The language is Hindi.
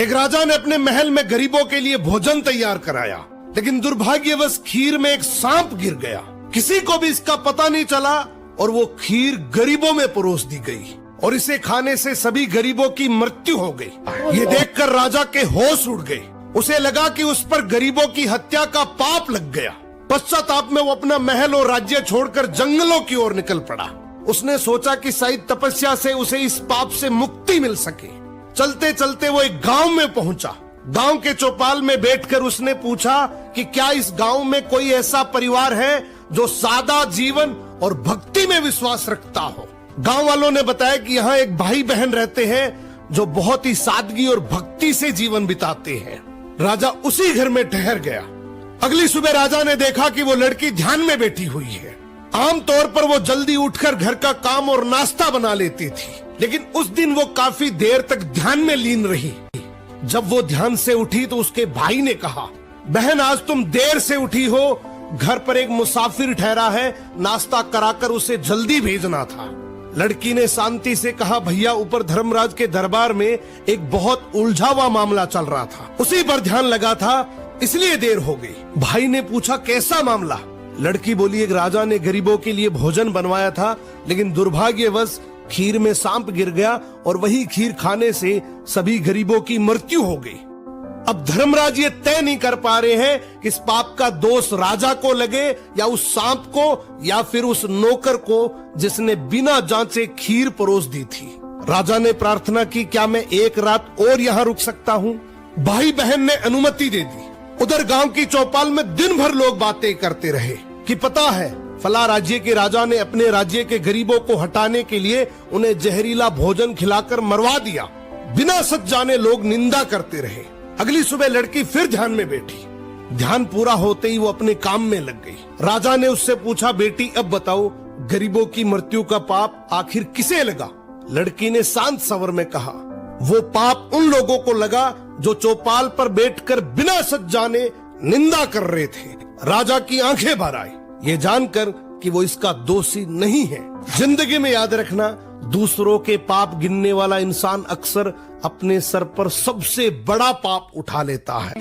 एक राजा ने अपने महल में गरीबों के लिए भोजन तैयार कराया, लेकिन दुर्भाग्यवश खीर में एक सांप गिर गया। किसी को भी इसका पता नहीं चला और वो खीर गरीबों में परोस दी गई और इसे खाने से सभी गरीबों की मृत्यु हो गई। ये देखकर राजा के होश उड़ गए। उसे लगा कि उस पर गरीबों की हत्या का पाप लग गया। पश्चाताप में वो अपना महल और राज्य छोड़कर जंगलों की ओर निकल पड़ा। उसने सोचा कि शायद तपस्या से उसे इस पाप से मुक्ति मिल सके। चलते चलते वो एक गांव में पहुंचा। गांव के चौपाल में बैठकर उसने पूछा कि क्या इस गांव में कोई ऐसा परिवार है जो सादा जीवन और भक्ति में विश्वास रखता हो। गांव वालों ने बताया कि यहाँ एक भाई बहन रहते हैं जो बहुत ही सादगी और भक्ति से जीवन बिताते हैं। राजा उसी घर में ठहर गया। अगली सुबह राजा ने देखा कि वो लड़की ध्यान में बैठी हुई है। आमतौर पर वो जल्दी उठकर घर का काम और नाश्ता बना लेती थी, लेकिन उस दिन वो काफी देर तक ध्यान में लीन रही। जब वो ध्यान से उठी तो उसके भाई ने कहा, बहन आज तुम देर से उठी हो, घर पर एक मुसाफिर ठहरा है, नाश्ता कराकर उसे जल्दी भेजना था। लड़की ने शांति से कहा, भैया ऊपर धर्मराज के दरबार में एक बहुत उलझा हुआ मामला चल रहा था, उसी पर ध्यान लगा था, इसलिए देर हो गई। भाई ने पूछा, कैसा मामला? लड़की बोली, एक राजा ने गरीबों के लिए भोजन बनवाया था, लेकिन दुर्भाग्यवश खीर में सांप गिर गया और वही खीर खाने से सभी गरीबों की मृत्यु हो गई। अब धर्मराज ये तय नहीं कर पा रहे हैं कि इस पाप का दोष राजा को लगे या उस सांप को या फिर उस नौकर को जिसने बिना जांचे खीर परोस दी थी। राजा ने प्रार्थना की, क्या मैं एक रात और यहाँ रुक सकता हूँ? भाई बहन ने अनुमति दे दी। उधर गांव की चौपाल में दिन भर लोग बातें करते रहे कि पता है फला राज्य के राजा ने अपने राज्य के गरीबों को हटाने के लिए उन्हें जहरीला भोजन खिलाकर मरवा दिया। बिना सच जाने लोग निंदा करते रहे। अगली सुबह लड़की फिर ध्यान में बैठी। ध्यान पूरा होते ही वो अपने काम में लग गई। राजा ने उससे पूछा, बेटी अब बताओ गरीबों की मृत्यु का पाप आखिर किसे लगा? लड़की ने शांत स्वर में कहा, वो पाप उन लोगों को लगा जो चौपाल पर बैठकर बिना सच जाने निंदा कर रहे थे। राजा की आंखें भर आई, ये जानकर कि वो इसका दोषी नहीं है। जिंदगी में याद रखना, दूसरों के पाप गिनने वाला इंसान अक्सर अपने सर पर सबसे बड़ा पाप उठा लेता है।